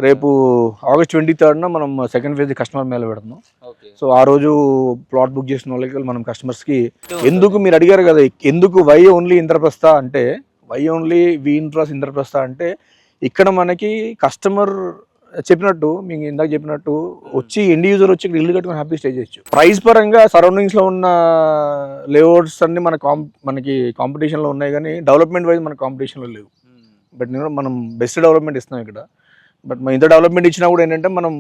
రేపు ఆగస్ట్ 23న మనం second phase customer Mela పెడుతున్నాం. ఓకే. సో ఆ రోజు ప్లాట్ బుక్ చేసిన వాళ్ళకి మనం కస్టమర్స్కి ఎందుకు మీరు అడిగారు కదా, ఎందుకు వై ఓన్లీ ఇంద్రప్రస్థ అంటే, వై ఓన్లీ వి ఇన్ఫ్రాస్ ఇంద్రప్రస్థ అంటే, ఇక్కడ మనకి కస్టమర్ చెప్పినట్టు మీకు ఇందాక చెప్పినట్టు వచ్చి ఎండ్ యూజర్ వచ్చి ఇక్కడ ఇల్లు కట్టుకుని హ్యాపీ స్టే చేయొచ్చు. ప్రైస్ పరంగా సరౌండింగ్స్లో ఉన్న లేఅవుట్స్ అన్ని మనకి కాంపిటీషన్లో ఉన్నాయి, కానీ డెవలప్మెంట్ వైజ్ మన కాంపిటీషన్లో లేవు. బట్ మనం బెస్ట్ డెవలప్మెంట్ ఇస్తున్నాం ఇక్కడ. బట్ మనం ఇంత డెవలప్మెంట్ ఇచ్చినా కూడా ఏంటంటే మనం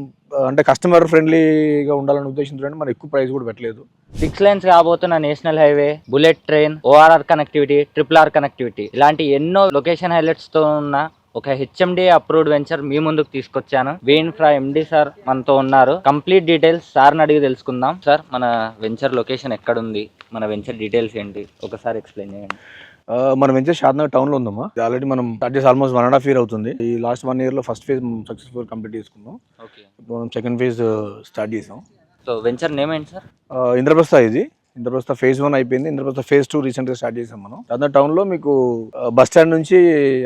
అంటే కస్టమర్ ఫ్రెండ్లీగా ఉండాలనే ఉద్దేశంతో మనం ఎక్కువ ప్రైస్ కూడా పెట్టలేదు. 6 lanes కాబోతున్న national highway, bullet train, ORR connectivity, RRR connectivity ఇలాంటి ఎన్నో లొకేషన్ హైలైట్స్ తో ఉన్న ఒక హెచ్ఎండి అప్రూవ్డ్ వెంచర్ మీ ముందుకు తీసుకొచ్చాను. వి ఇన్ఫ్రా ఎండి సార్ మనతో ఉన్నారు. కంప్లీట్ డీటెయిల్స్ సార్ని అడిగి తెలుసుకుందాం. సార్, మన వెంచర్ లొకేషన్ ఎక్కడుంది, మన వెంచర్ డీటెయిల్స్ ఏంటి ఒకసారి ఎక్స్ప్లెయిన్ చేయండి. మన వెంచర్ షాద్నగర్ టౌన్లో ఉందమ్మా. ఆల్రెడీ మనం స్టార్ట్ చేసి ఆల్మోస్ట్ 1.5 year అవుతుంది. ఈ లాస్ట్ 1 yearలో ఫస్ట్ ఫేజ్ సక్సెస్ఫుల్ కంప్లీట్ చేసుకున్నాం. ఇప్పుడు మనం సెకండ్ ఫేజ్ స్టార్ట్ చేసాం. సో వెంచర్ నేమ్ ఏంటి సార్? ఇంద్రప్రస్థ. ఇది ఇంద్రప్రస్థ ఫేజ్ 1 అయిపోయింది. ఇంద్రప్రస్థ ఫేజ్ 2 రీసెంట్గా స్టార్ట్ చేసాం మనం. షాద్నగర్ టౌన్లో మీకు బస్ స్టాండ్ నుంచి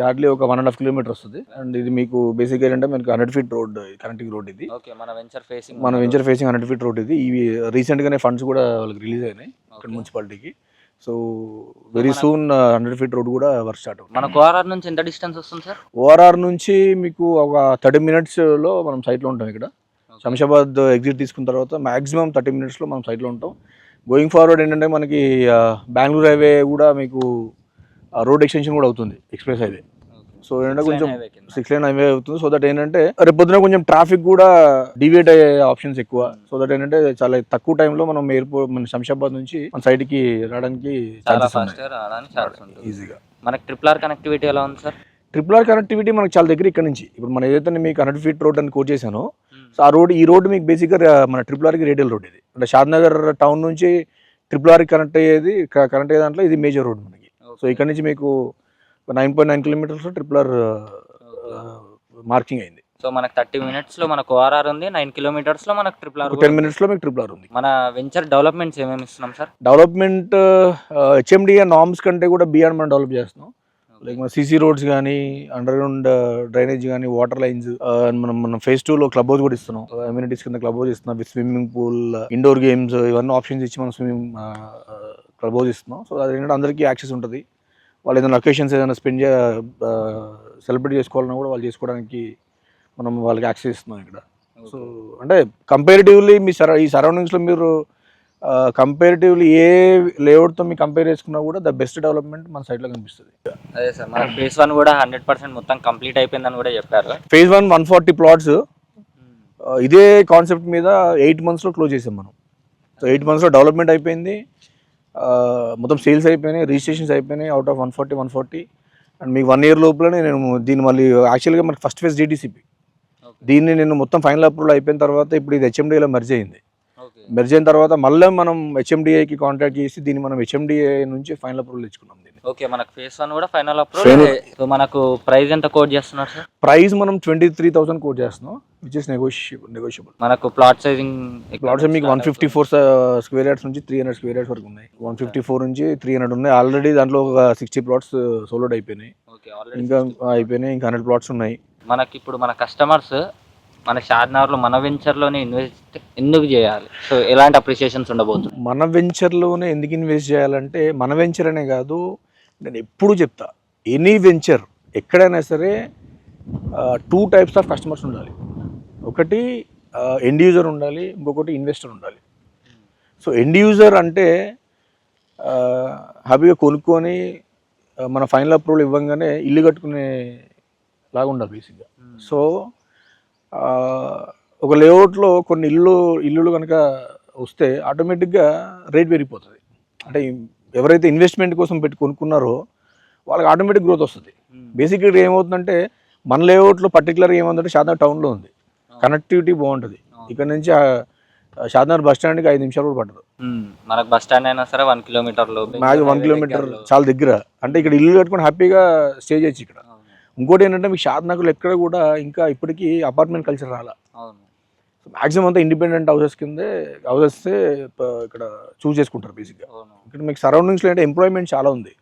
హార్డ్లీ ఒక 1.5 kilometer వస్తుంది. అండ్ ఇది మీకు బేసిక్ ఏంటంటే మనకి 100 feet రోడ్, కనెక్టింగ్ రోడ్. ఇది మన వెంచర్ ఫేసింగ్ 100 feet రోడ్. ఇది ఇవి రీసెంట్గానే ఫండ్స్ కూడా వాళ్ళకి రిలీజ్ అయినాయి ఇక్కడ మున్సిపాలిటీకి. So very soon 100 feet road కూడా వర్క్ స్టార్ట్ అవుతుంది. మన ఓఆర్ఆర్ నుంచి ఎంత డిస్టెన్స్ వస్తుంది సార్? ఓఆర్ఆర్ నుంచి మీకు ఒక 30 minutesలో మనం సైట్లో ఉంటాం. ఇక్కడ శంషాబాద్ ఎగ్జిట్ తీసుకున్న తర్వాత మాక్సిమం 30 minutesలో మనం సైట్లో ఉంటాం. గోయింగ్ ఫార్వర్డ్ ఏంటంటే మనకి బెంగళూరు హైవే కూడా మీకు రోడ్ ఎక్స్టెన్షన్ కూడా అవుతుంది, ఎక్స్ప్రెస్ హైవే. సో ఏంటంటే కొంచెం 6 lane హైవే అవుతుంది. సో దట్ ఏంటంటే రేపు పొద్దున కొంచెం ట్రాఫిక్ కూడా డివియేట్ అయ్యే ఆప్షన్స్ ఎక్కువ. సో దట్ ఏంటంటే చాలా తక్కువ టైంలో మనం మన శంషాబాద్ నుంచి మన సైడ్కి రావడానికి ఈజీగా. మనకి RRR కనెక్టివిటీ ఎలా ఉంది సార్? RRR కనెక్టివిటీ మనకి చాలా దగ్గర ఇక్కడ నుంచి. ఇప్పుడు మనం ఏదైతే మీకు 100 feet రోడ్ అని కోట్ చేశానో, సో ఆ రోడ్, ఈ రోడ్డు మీకు బేసిక్గా మన RRRకి రేడియల్ రోడ్. ఇది అంటే షాద్నగర్ టౌన్ నుంచి RRRకి కనెక్ట్ అయ్యే దాంట్లో ఇది మేజర్ రోడ్ మనకి. సో ఇక్కడ నుంచి మీకు 9.9 kilometers RRR మార్కింగ్ అయింది. సో మనకు 30 minutesలో మనకు ఓఆర్ఆర్ ఉంది, 9 kilometersలో మనకు RRR, 10 minutesలో మీకు RRR ఉంది. మన వెంచర్ డెవలప్మెంట్స్ ఏమేమి ఇస్తున్నాం సార్? డెవలప్మెంట్ హెచ్ఎండిఏ నార్మ్స్ కంటే కూడా బియాండ్ మనం డెవలప్ చేస్తున్నాం. లైక్ మన సీసీ రోడ్స్ కానీ, అండర్ గ్రౌండ్ డ్రైనేజ్ కానీ, వాటర్ లైన్స్. మనం ఫేజ్ 2లో క్లబ్ హౌస్ కూడా ఇస్తున్నాం. అమ్యూనిటీస్ కింద క్లబ్ హౌస్ ఇస్తున్నాం with swimming pool, indoor games, ఇవన్నీ ఆప్షన్స్ ఇచ్చి మనం క్లబ్ హౌస్ ఇస్తున్నాం. సో అది ఏంటంటే అందరికీ యాక్సెస్ ఉంటుంది. వాళ్ళు ఏదైనా లొకేషన్స్ ఏదైనా సెలబ్రేట్ చేసుకోవాలన్నా కూడా వాళ్ళు చేసుకోవడానికి మనం వాళ్ళకి యాక్సెస్ ఇస్తున్నాం ఇక్కడ. సో అంటే కంపారిటివ్లీ ఈ సరౌండింగ్స్లో మీరు కంపారిటివ్లీ ఏ లేఅవుట్తో మీరు కంపేర్ చేసుకున్నా కూడా ద బెస్ట్ డెవలప్మెంట్ మన సైడ్లో కనిపిస్తుంది. అదే సార్, మన ఫేజ్ 1 కూడా 100% మొత్తం కంప్లీట్ అయిపోయిందని కూడా చెప్పారు. ఫేజ్ 1 140 plots ఇదే కాన్సెప్ట్ మీద 8 monthsలో క్లోజ్ చేసాం మనం. సో 8 monthsలో డెవలప్మెంట్ అయిపోయింది, మొత్తం సేల్స్ అయిపోయినాయి, రిజిస్ట్రేషన్స్ అయిపోయినాయి. అవుట్ ఆఫ్ 140 అండ్ మీకు 1 year లోపలనే నేను దీన్ని మళ్ళీ యాక్చువల్గా మనకి ఫస్ట్ ఫేజ్ DTCP, దీన్ని నేను మొత్తం ఫైనల్ అప్రూవల్ అయిపోయిన తర్వాత ఇప్పుడు ఇది హెచ్ఎండిఏలో మెర్జ్ అయింది. మెర్జ్ అయిన తర్వాత మళ్ళీ మనం హెచ్ఎండిఏకి కాంటాక్ట్ చేసి దీన్ని మనం హెచ్ఎండిఏ నుంచి ఫైనల్ అప్రూవల్ తెచ్చుకున్నాం. ఓకే, మనకు ఫేజ్ 1 కూడా ఫైనల్ అప్రూవల్. సో మనకు ప్రైస్ ఎంత కోట్ చేస్తున్నారు సార్? ప్రైస్ మనం 23,000 కోట్ చేస్తున్నాం, విచ్ ఇస్ నెగోషియబుల్. మనకు ప్లాట్ సైజింగ్ మీకు 154 square yards నుంచి 300 square yards వరకు ఉన్నాయి. 154 నుంచి 300 ఉన్నాయి. ఆల్రెడీ దాంట్లో ఒక 60 plots సోల్డ్ అయిపోయినాయి. ఇంకా 100 plots ఉన్నాయి. మనకి ఇప్పుడు మన కస్టమర్స్ మన షాద్నగర్లో మన వెంచర్లోనే ఇన్వెస్ట్ ఎందుకు చేయాలి? సో ఎలాంటి అప్రిషియేషన్స్ ఉండబోతుంది? మన వెంచర్లోనే ఎందుకు ఇన్వెస్ట్ చేయాలంటే, మన వెంచర్ అనే కాదు, నేను ఎప్పుడు చెప్తా, ఎనీ వెంచర్ ఎక్కడైనా సరే 2 types ఆఫ్ కస్టమర్స్ ఉండాలి. ఒకటి ఎండ్ యూజర్ ఉండాలి, ఇంకొకటి ఇన్వెస్టర్ ఉండాలి. సో ఎండ్ యూజర్ అంటే హ్యాపీగా కొనుక్కొని మన ఫైనల్ అప్రూవల్ ఇవ్వగానే ఇల్లు కట్టుకునే లాగా ఉండాలి బేసిక్గా. సో ఒక లేఅవుట్లో కొన్ని ఇల్లులు కనుక వస్తే ఆటోమేటిక్గా రేట్ పెరిగిపోతుంది. అంటే ఎవరైతే ఇన్వెస్ట్మెంట్ కోసం పెట్టి కొనుక్కున్నారో వాళ్ళకి ఆటోమేటిక్ గ్రోత్ వస్తుంది. బేసిక్గా ఏమవుతుందంటే మన లేఅవుట్లో పర్టికులర్గా ఏమవుతుందంటే షాద్నగర్ టౌన్లో ఉంది, కనెక్టివిటీ బాగుంటుంది. ఇక్కడ నుంచి షాద్నగర్ బస్ స్టాండ్కి 5 నిమిషాలు కూడా పట్టదు. మనకు బస్ స్టాండ్ అయినా సరే 1 kilometer, 1 kilometer చాలా దగ్గర. అంటే ఇక్కడ ఇల్లు కట్టుకొని హ్యాపీగా స్టే చేయొచ్చు ఇక్కడ. ఇంకోటి ఏంటంటే మీకు షాద్నగర్లో ఎక్కడ కూడా ఇంకా ఇప్పటికీ అపార్ట్మెంట్ కల్చర్ రాలా. మ్యాక్సిమం అంతా ఇండిపెండెంట్ హౌసెస్ ఇక్కడ చూస్ చేసుకుంటారు బేసిక్గా. ఇక్కడ మీకు సరౌండింగ్స్లో అంటే ఎంప్లాయ్మెంట్ చాలా ఉంది.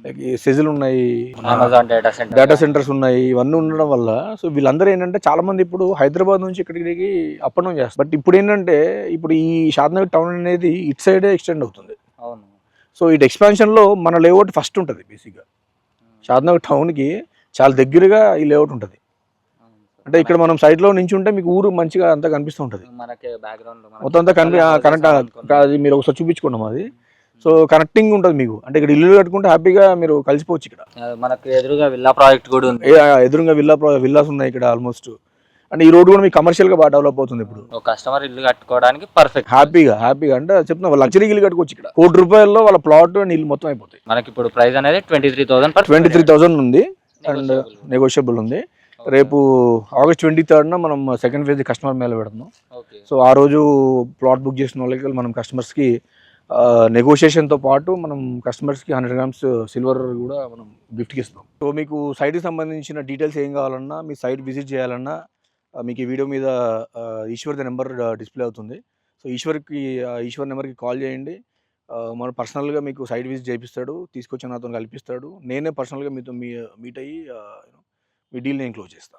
లైక్ సెజులు ఉన్నాయి, Amazon data center data centres ఉన్నాయి, ఇవన్నీ ఉండడం వల్ల సో వీళ్ళందరూ ఏంటంటే చాలా మంది ఇప్పుడు హైదరాబాద్ నుంచి ఇక్కడికి అప్ అండ్ డౌన్ చేస్తారు. బట్ ఇప్పుడు ఏంటంటే ఇప్పుడు ఈ షాద్నగర్ టౌన్ అనేది ఇటు సైడే ఎక్స్టెండ్ అవుతుంది. అవును. సో ఇటు ఎక్స్పాన్షన్లో మన లేఅవుట్ ఫస్ట్ ఉంటుంది. బేసిక్గా షాద్నగర్ టౌన్కి చాలా దగ్గరగా ఈ లేఅవుట్ ఉంటుంది. అంటే ఇక్కడ మనం సైడ్లో నుంచి ఉంటే మీకు ఊరు మంచిగా అంతా కనిపిస్తూ ఉంటుంది. మనకి బ్యాక్గ్రౌండ్ మొత్తం అంతా కరెంట్ అది మీరు ఒకసారి చూపించుకున్నాం అది. సో కనెక్టింగ్ ఉంటుంది మీకు. అంటే ఇక్కడ ఇల్లు కట్టుకుంటే హ్యాపీగా మీరు కలిసిపోవచ్చు. ఇక్కడ మనకు ఎదురుగా విల్లా ప్రాజెక్ట్ కూడా ఉంది. ఎదురుగా విల్లాస్ ఉన్నాయి ఇక్కడ ఆల్మోస్ట్. అంటే ఈ రోడ్ కూడా మీకు కమర్షియల్గా బాగా డెవలప్ అవుతుంది. ఇప్పుడు ఒక కస్టమర్ ఇల్లు కట్టుకోవడానికి పర్ఫెక్ట్, హ్యాపీగా అంటే చెప్తున్నా లగ్జరీ ఇల్లు కట్టుకోవచ్చు. ఇక్కడ ₹1,00,00,000 వాళ్ళ ప్లాట్ అండ్ ఇల్లు మొత్తం అయిపోతాయి. మనకి ఇప్పుడు ప్రైస్ అనేది 23,000 ఉంది అండ్ నెగోషియబుల్ ఉంది. రేపు August 23rd మనం సెకండ్ ఫేజ్ కస్టమర్ మేళ పెడుతున్నాం. సో ఆ రోజు ప్లాట్ బుక్ చేసిన వాళ్ళకి మనం కస్టమర్స్కి నెగోషియేషన్తో పాటు మనం కస్టమర్స్కి 100 grams సిల్వర్ కూడా మనం గిఫ్ట్కి ఇస్తాం. సో మీకు సైట్కి సంబంధించిన డీటెయిల్స్ ఏం కావాలన్నా, మీ సైట్ విజిట్ చేయాలన్నా మీకు ఈ వీడియో మీద ఈశ్వర్ది నెంబర్ డిస్ప్లే అవుతుంది. సో ఈశ్వర్ నెంబర్కి కాల్ చేయండి. మన పర్సనల్గా మీకు సైట్ విజిట్ చేయిస్తాడు, తీసుకొచ్చి నాతో కల్పిస్తాడు. నేనే పర్సనల్గా మీతో మీట్ అయ్యి మీ డీల్ నేను క్లోజ్ చేస్తాను.